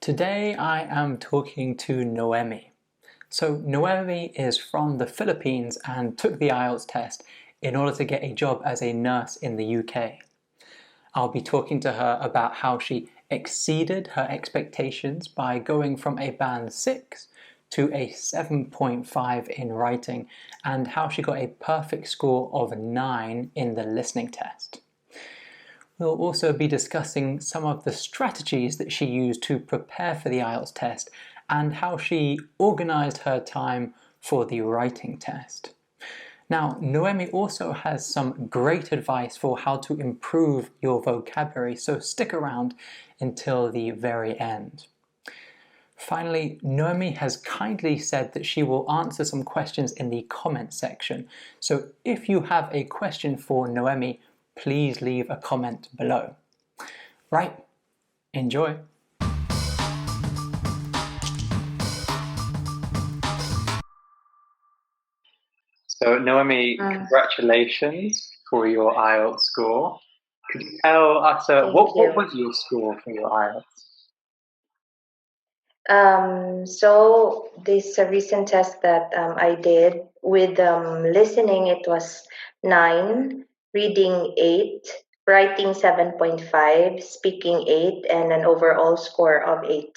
Today I am talking to Noemi. So Noemi is from the Philippines and took the IELTS test in order to get a job as a nurse in the UK. I'll be talking to her about how she exceeded her expectations by going from a band 6 to a 7.5 in writing, and how she got a perfect score of 9 in the listening test. We'll also be discussing some of the strategies that she used to prepare for the IELTS test and how she organised her time for the writing test. Now, Noemi also has some great advice for how to improve your vocabulary, so stick around until the very end. Finally, Noemi has kindly said that she will answer some questions in the comment section. So if you have a question for Noemi, please leave a comment below. Right, enjoy. So Noemi, congratulations for your IELTS score. Could you tell us what was your score for your IELTS? So this recent test that I did with listening, it was 9, reading 8, writing 7.5, speaking 8, and an overall score of 8.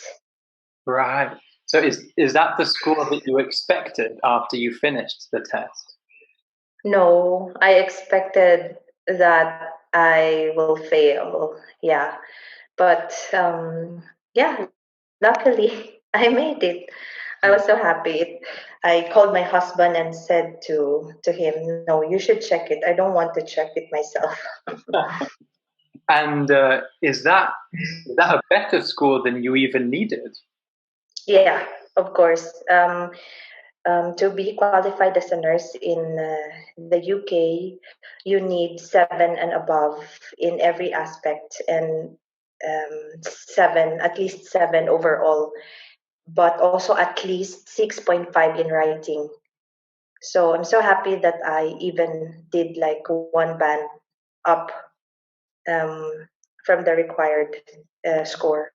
Right. So is that the score that you expected after you finished the test? No, I expected that I will fail. Yeah, but yeah, luckily I made it. I was so happy. I called my husband and said to him, "No, you should check it. I don't want to check it myself." And is that a better score than you even needed? Yeah, of course. To be qualified as a nurse in the UK, you need 7 and above in every aspect, and 7, at least 7 overall, but also at least 6.5 in writing. So I'm so happy that I even did like one band up from the required score.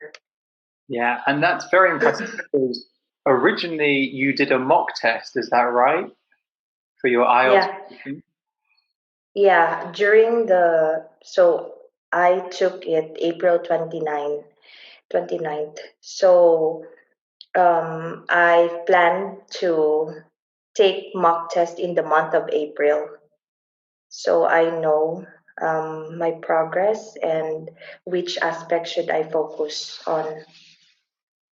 Yeah, and that's very impressive because originally you did a mock test, is that right? For your IELTS? Yeah, so I took it April 29th. So I planned to take mock test in the month of April. So I know my progress and which aspect should I focus on.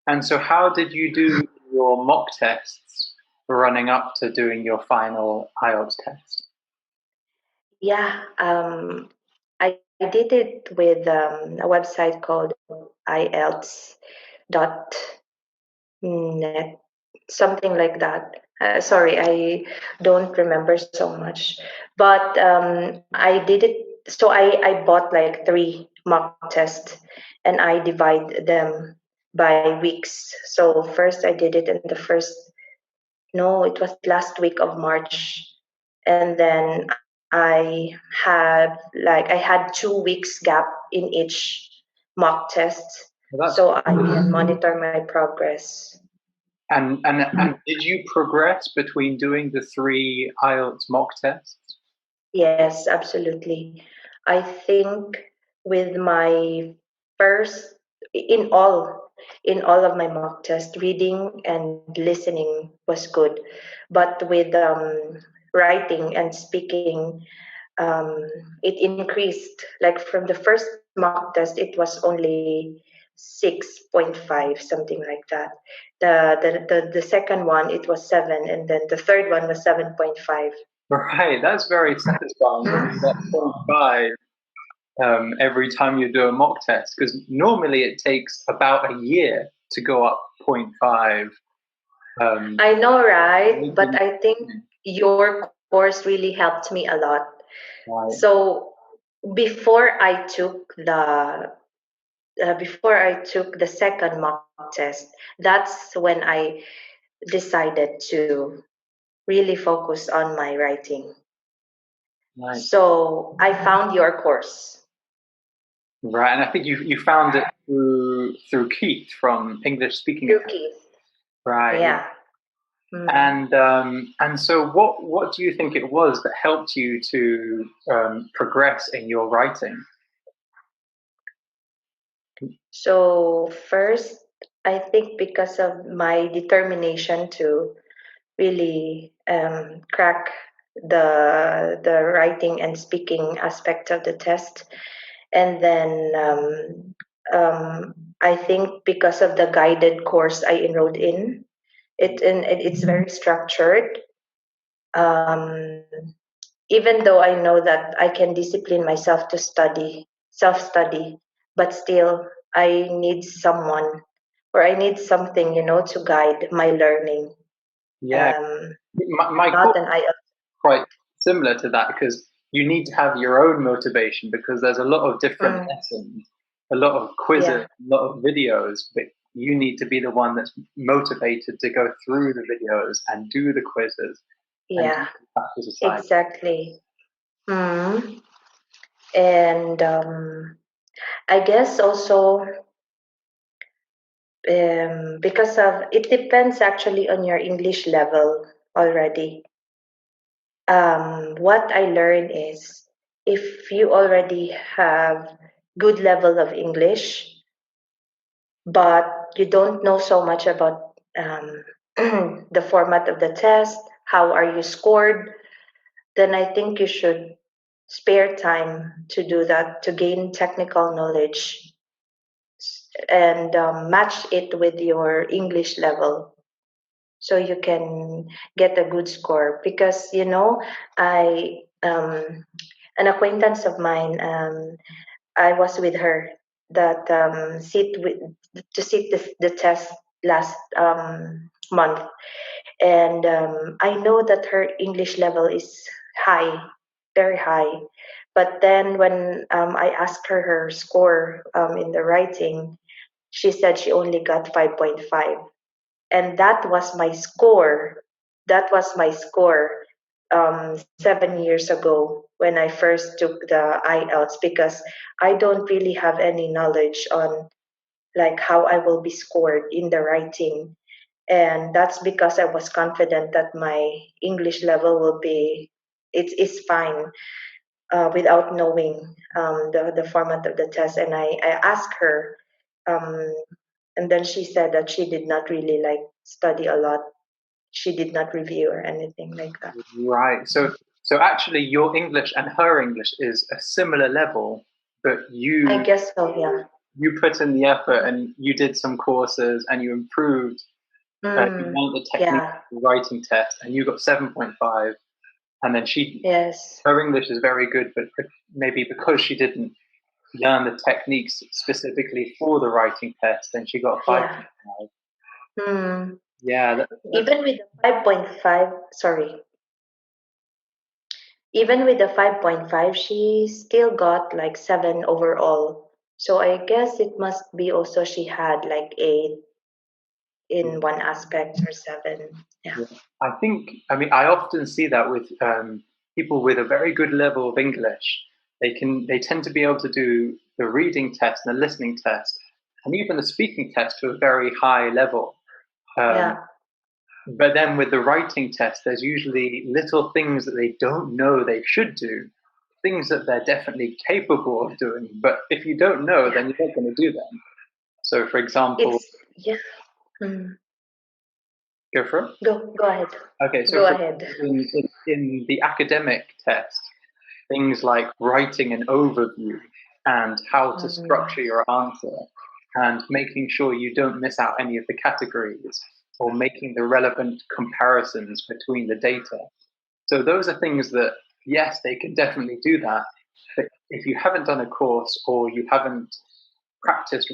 And so how did you do your mock tests running up to doing your final IELTS test? Yeah, I did it with a website called IELTS.net, something like that. Sorry, I don't remember so much. But I did it, so I bought like 3 mock tests and I divide them by weeks. So first I did it in the first, no, it was last week of March. And then I had 2 weeks gap in each mock test. So I can monitor my progress. And did you progress between doing the 3 IELTS mock tests? Yes, absolutely. I think with my first in all of my mock test, reading and listening was good, but with writing and speaking, it increased. Like from the first mock test, it was only 6.5, something like that. The second one, it was 7, and then the third one was 7.5. Right, that's very satisfying. That 0.5 every time you do a mock test, because normally it takes about a year to go up 0.5. I know, right? But I think your course really helped me a lot. Right. So before I took the second mock test, that's when I decided to really focus on my writing. Right. So I found your course. Right, and I think you found it through through Keith from English Speaking Through Academy. Keith. Right. Yeah. And so what do you think it was that helped you to progress in your writing? So first, I think because of my determination to really crack the writing and speaking aspect of the test, and then I think because of the guided course I enrolled in, it's very structured. Um, Even though I know that I can discipline myself to study, self study, but still I need someone or I need something, to guide my learning. Yeah, Um, my Not course an IELTS. quite similar to that because you need to have your own motivation because there's a lot of different Mm, lessons, a lot of quizzes, yeah, a lot of videos, but you need to be the one that's motivated to go through the videos and do the quizzes and do yeah, the practice assignments. exactly. Mm. And I guess also because of it depends actually on your English level already. What I learned is if you already have good level of English, but you don't know so much about the format of the test, how are you scored, then I think you should spare time to do that to gain technical knowledge and match it with your English level so you can get a good score because I an acquaintance of mine, I was with her that sit the test last month, and I know that her English level is high, very high. But then when I asked her score in the writing, she said she only got 5.5, and that was my score. That was my score 7 years ago when I first took the IELTS because I don't really have any knowledge on like how I will be scored in the writing, and that's because I was confident that my English level will be it is fine without knowing the format of the test. And I asked her, um, and then she said that she did not really like study a lot. She did not review or anything like that. Right. So actually your English and her English is a similar level, but I guess so, yeah. you put in the effort and you did some courses and you improved. You Mm, learned the technique yeah, of the writing test and you got 7.5. And then yes, her English is very good, but maybe because she didn't learn the techniques specifically for the writing test, then she got a yeah. 5.5. Mm. Yeah, that's Even with the 5.5, sorry, even with the 5.5, she still got like 7 overall. So I guess it must be also she had like 8 in one aspect or 7. Yeah. yeah. I mean, I often see that with people with a very good level of English. They tend to be able to do the reading test and the listening test, and even the speaking test to a very high level. Um, Yeah. but then with the writing test, there's usually little things that they don't know they should do, things that they're definitely capable of doing. But if you don't know, Yeah. then you're not going to do them. So, for example, It's yeah. Mm. go for it. Go ahead. Okay, so Go for ahead. in the academic test, things like writing an overview and how to Mm. structure your answer and making sure you don't miss out any of the categories or making the relevant comparisons between the data. So those are things that, yes, they can definitely do that. But if you haven't done a course or you haven't practiced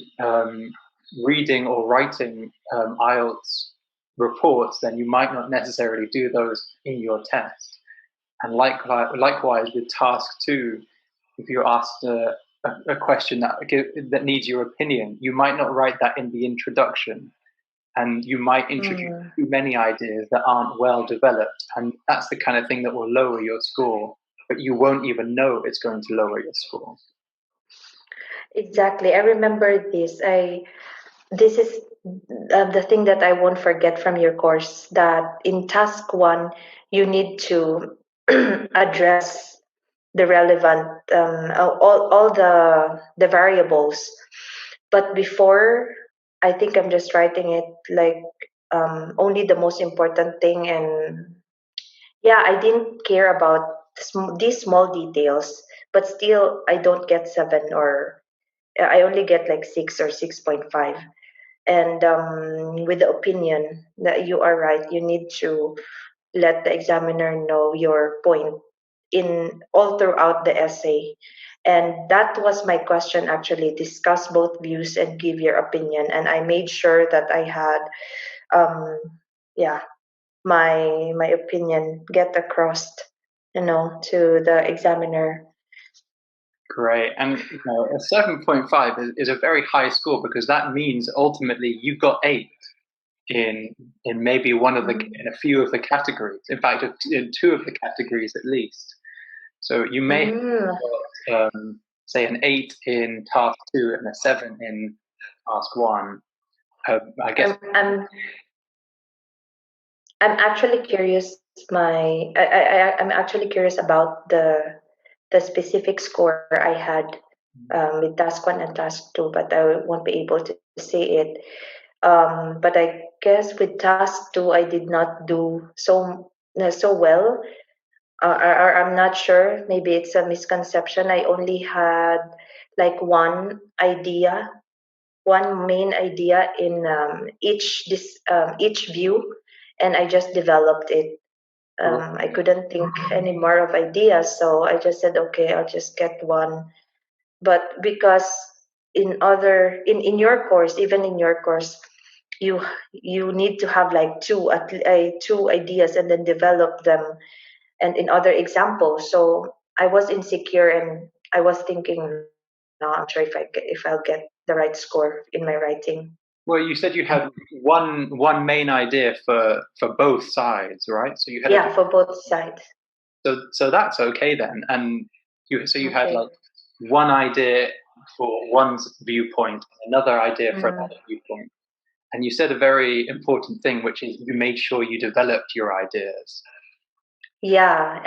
reading or writing IELTS reports, then you might not necessarily do those in your test. And likewise with task two, if you're asked a question that needs your opinion, you might not write that in the introduction, and you might introduce Mm. too many ideas that aren't well developed, and that's the kind of thing that will lower your score. But you won't even know it's going to lower your score. Exactly. I remember this. This is the thing that I won't forget from your course, that in task one, you need to address the relevant all the variables. But before, I think I'm just writing it like only the most important thing, and yeah, I didn't care about these small details. But still, I don't get 7, or I only get like 6 or 6.5. And with the opinion that you are right, you need to let the examiner know your point in all throughout the essay. And that was my question, actually: discuss both views and give your opinion. And I made sure that I had um yeah, my opinion get across, to the examiner. Great. And a 7.5 is a very high score, because that means ultimately you got 8 in maybe in a few of the categories. In fact, in 2 of the categories at least. So you may have Mm. got, say, an 8 in task 2 and a 7 in task 1. I guess. I'm actually curious. I'm actually curious about the specific score I had with task one and task two, but I won't be able to say it. But I guess with task two, I did not do so well. Or I'm not sure. Maybe it's a misconception. I only had like one main idea in each view, and I just developed it. I couldn't think any more of ideas, so I just said, okay, I'll just get one. But because in your course, even in your course, you need to have like two ideas and then develop them, and in other examples. So I was insecure, and I was thinking, no, I'm sure if I'll get the right score in my writing. Well, you said you had one main idea for both sides, right? So you had Yeah, for both sides. so that's okay then. And you had Okay. like one idea for one viewpoint, and another idea for Mm. another viewpoint. And you said a very important thing, which is you made sure you developed your ideas. Yeah,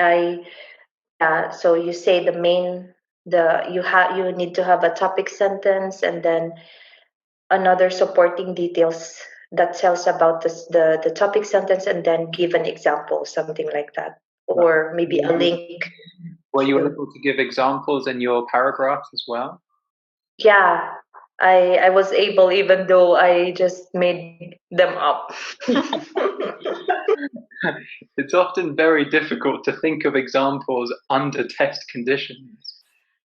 so you say you need to have a topic sentence, and then another supporting details that tells about the topic sentence, and then give an example, something like that, But or maybe a link were you to. able to give examples in your paragraphs as well? Yeah, I was able, even though I just made them up. It's often very difficult to think of examples under test conditions.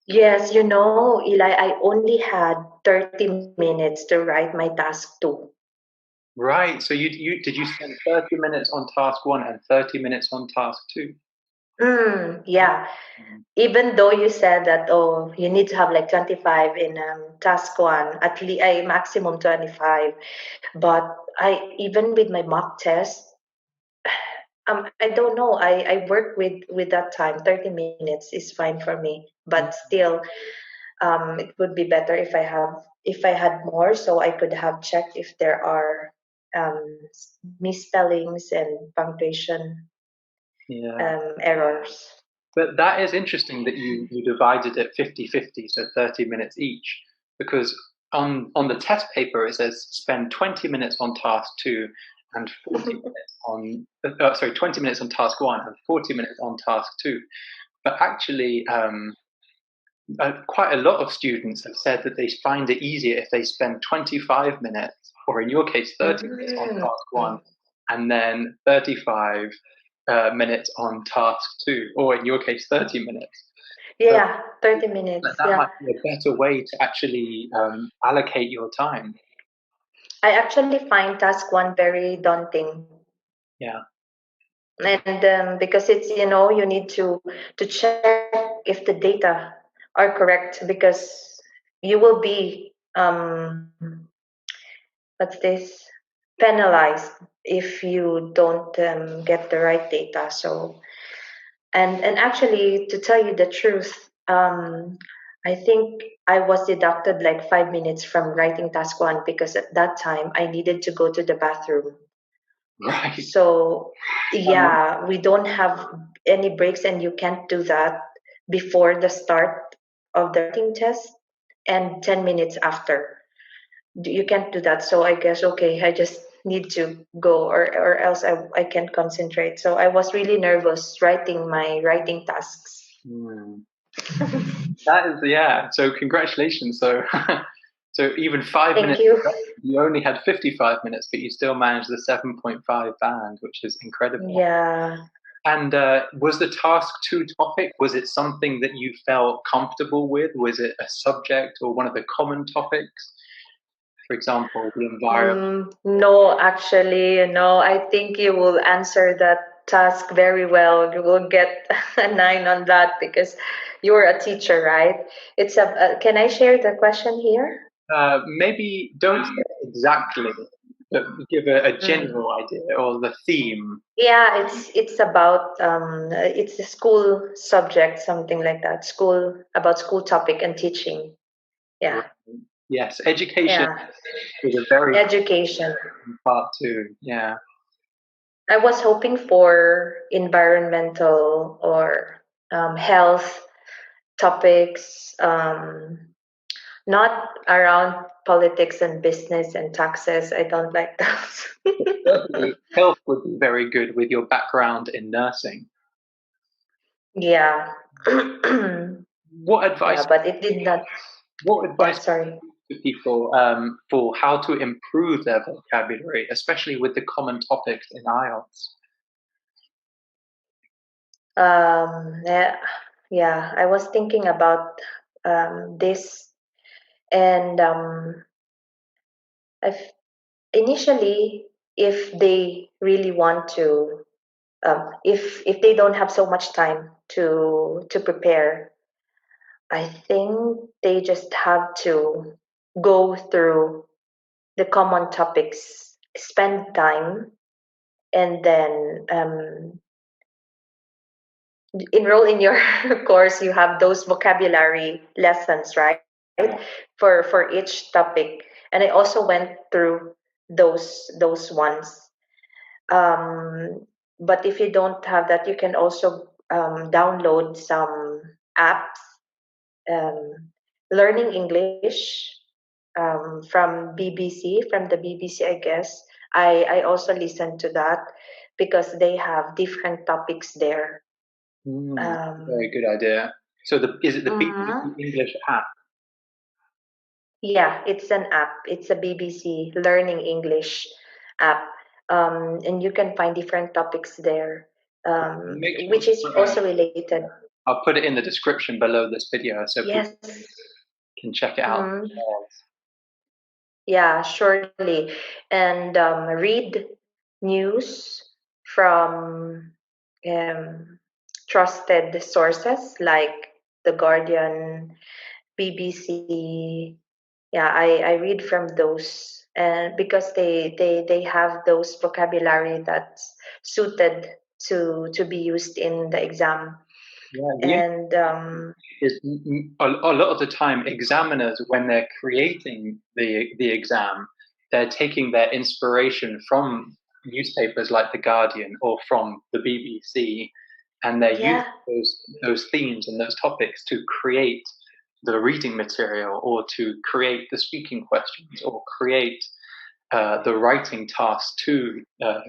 Yes, Eli, I only had 30 minutes to write my task two. Right. So you did you spend 30 minutes on task 1 and 30 minutes on task 2? Yeah. Mm. Even though you said that, oh, you need to have like 25 in task one, at least a maximum 25. But even with my mock test, I don't know. I work with that time. 30 minutes is fine for me. But still, it would be better if I had more, so I could have checked if there are misspellings and punctuation Yeah. errors. But that is interesting that you divided it 50-50, so 30 minutes each, because on the test paper it says spend 20 minutes on task 2 and 40 minutes on, sorry, 20 minutes on task 1 and 40 minutes on task 2. But actually, quite a lot of students have said that they find it easier if they spend 25 minutes, or in your case, 30 minutes on Mm. task 1, and then 35 minutes on task 2, or in your case, 30 minutes. So Yeah, 30 minutes. that Yeah. might be a better way to actually allocate your time. I actually find task one very daunting. Yeah. And because it's, you need to check if the data are correct, because you will be what's this, penalized if you don't get the right data. So, and actually, to tell you the truth, I think I was deducted like 5 minutes from writing task one because at that time I needed to go to the bathroom. Right. So, Um, yeah, we don't have any breaks, and you can't do that before the start of the writing test and 10 minutes after. You can't do that. So, I guess, okay, I just need to go, or else I can't concentrate. So, I was really nervous writing my writing tasks. hmm. That is, yeah. So congratulations. So, so even 5 minutes, Thank you. you only had 55 minutes, but you still managed the 7.5 band, which is incredible. Yeah. And was the task two topic? Was it something that you felt comfortable with? Was it a subject or one of the common topics? For example, the environment. No, actually, no. I think you will answer that task very well. You will get a nine on that because you're a teacher, right? It's a. Can I share the question here? Maybe don't say exactly, but give a Mm. general idea or the theme. Yeah, it's about it's a school subject, something like that. School about school topic and teaching. Right. Yeah, Yes, education yeah. is a very Education. important part too. Yeah. I was hoping for environmental or health topics, not around politics and business and taxes. I don't like those. Certainly, health would be very good with your background in nursing. Yeah. What Yeah, advice? but it did not. What Yeah, advice sorry. to people for how to improve their vocabulary, especially with the common topics in IELTS? Yeah, yeah, I was thinking about this, and I've, initially, if they really want to, if they don't have so much time to prepare, I think they just have to go through the common topics, spend time, and then enroll in your course. You have those vocabulary lessons, right? Yeah. For each topic, and I also went through those ones. But if you don't have that, you can also download some apps, um, learning English from the BBC, I guess. I also listen to that because they have different topics there. Very Um, good idea. So, is it the BBC mhm. English app? Yeah, it's an app. It's a BBC Learning English app. And you can find different topics there, Make sure which to is also related. I'll put it in the description below this video so people Yes. can check it out Mm, themselves. yeah, surely. And read news from um, trusted sources like The Guardian, BBC. Yeah, I read from those, and because they have those vocabulary that's suited to be used in the exam. Yeah, And is a lot of the time examiners when they're creating the exam, they're taking their inspiration from newspapers like the Guardian or from the BBC, and they're using yeah, those themes and those topics to create the reading material or to create the speaking questions or create the writing task to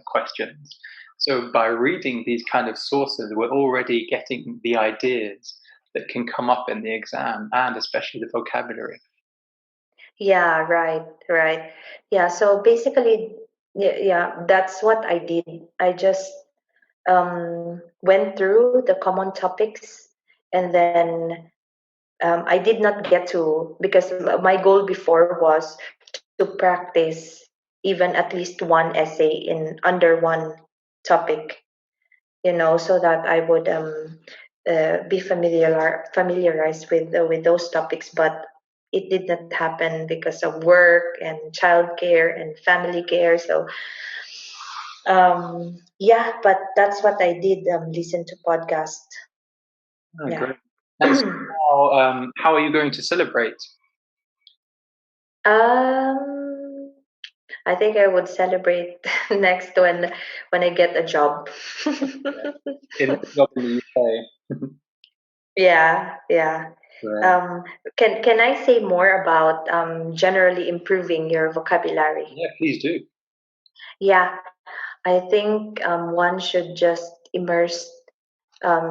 questions. So by reading these kind of sources, we're already getting the ideas that can come up in the exam and especially the vocabulary. yeah, right, right. Yeah, so basically, yeah, that's what I did. I just went through the common topics, and then I did not get to, because my goal before was to practice even at least one essay in under one topic, so that I would be familiarized with those topics. But it did not happen because of work and childcare and family care. So yeah, but that's what I did. Listen to podcast. Oh, Yeah. great. And how are you going to celebrate? Um, I think I would celebrate next when I get a job. In a job in the UK? Yeah, yeah. Right. Um, can I say more about generally improving your vocabulary? Yeah, please do. Yeah, I think one should just immerse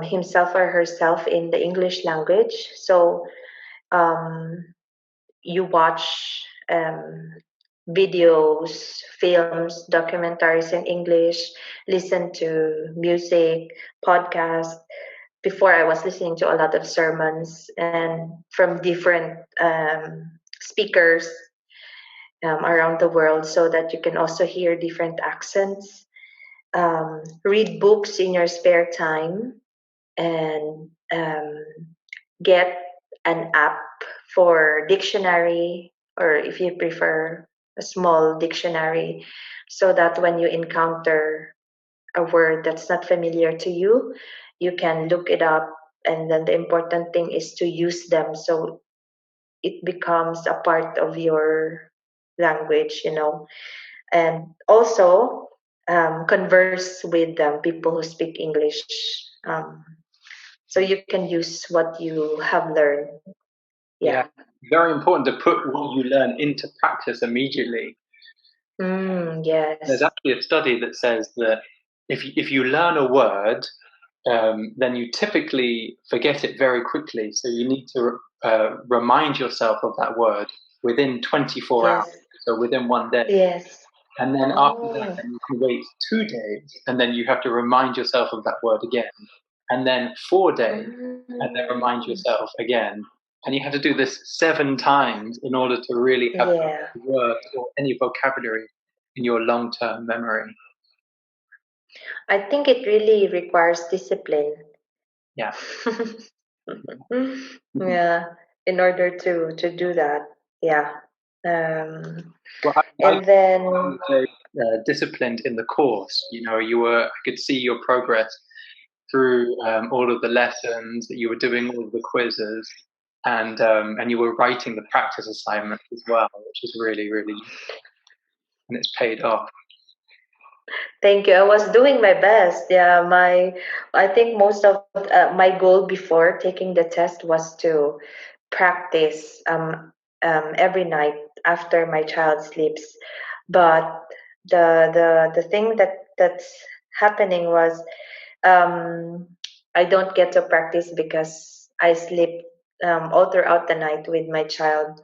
himself or herself in the English language. So um, you watch videos, films, documentaries in English, listen to music, podcasts. Before I was listening to a lot of sermons and from different speakers around the world so that you can also hear different accents. Read books in your spare time and get an app for dictionary, or if you prefer a small dictionary, so that when you encounter a word that's not familiar to you, you can look it up. And then the important thing is to use them so it becomes a part of your language, and also converse with people who speak English, um, so you can use what you have learned. Yeah, Yeah. very important to put what you learn into practice immediately. There's Yes. actually a study that says that if you learn a word, then you typically forget it very quickly. So you need to remind yourself of that word within 24 hours, Yes. so within one day. Yes. And then after that, Oh. then you can wait 2 days, and then you have to remind yourself of that word again. And then 4 days, and then remind Mm. yourself again. And you have to do this 7 times in order to really have Yeah. words or any vocabulary in your long-term memory. I think it really requires discipline. Yeah. Yeah, in order to do that. Yeah. Um, Well, I and then was very disciplined in the course. I could see your progress through all of the lessons that you were doing, all of the quizzes, and you were writing the practice assignments as well, which is really, really useful, and it's paid off. thank you. I was doing my best. Yeah, I think most of my goal before taking the test was to practice every night after my child sleeps. But the thing that's happening was um, I don't get to practice because I sleep all throughout the night with my child,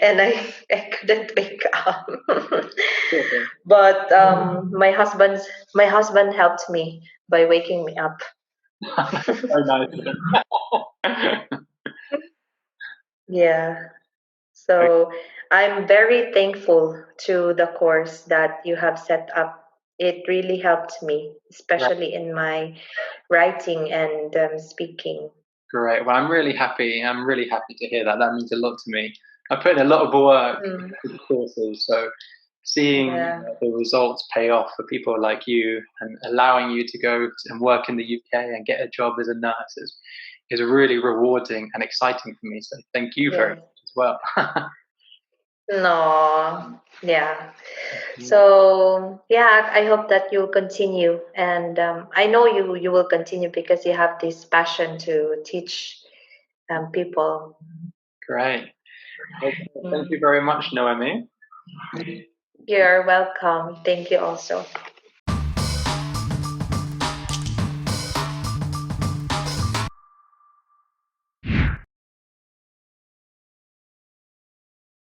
and I couldn't wake up. But my husband helped me by waking me up. Very nice. Yeah. So I'm very thankful to the course that you have set up. It really helped me, Great, especially in my writing and speaking. great. Well, I'm really happy. I'm really happy to hear that. That means a lot to me. I put in a lot of work Mm, into the courses, so seeing yeah. the results pay off for people like you and allowing you to go and work in the UK and get a job as a nurse is really rewarding and exciting for me. So thank you very Yes. much as well. No. Yeah. So yeah, I hope that you'll continue, and I know you will continue because you have this passion to teach people. Great. Okay, thank you Mm. very much, Noemi. You're welcome. Thank you also.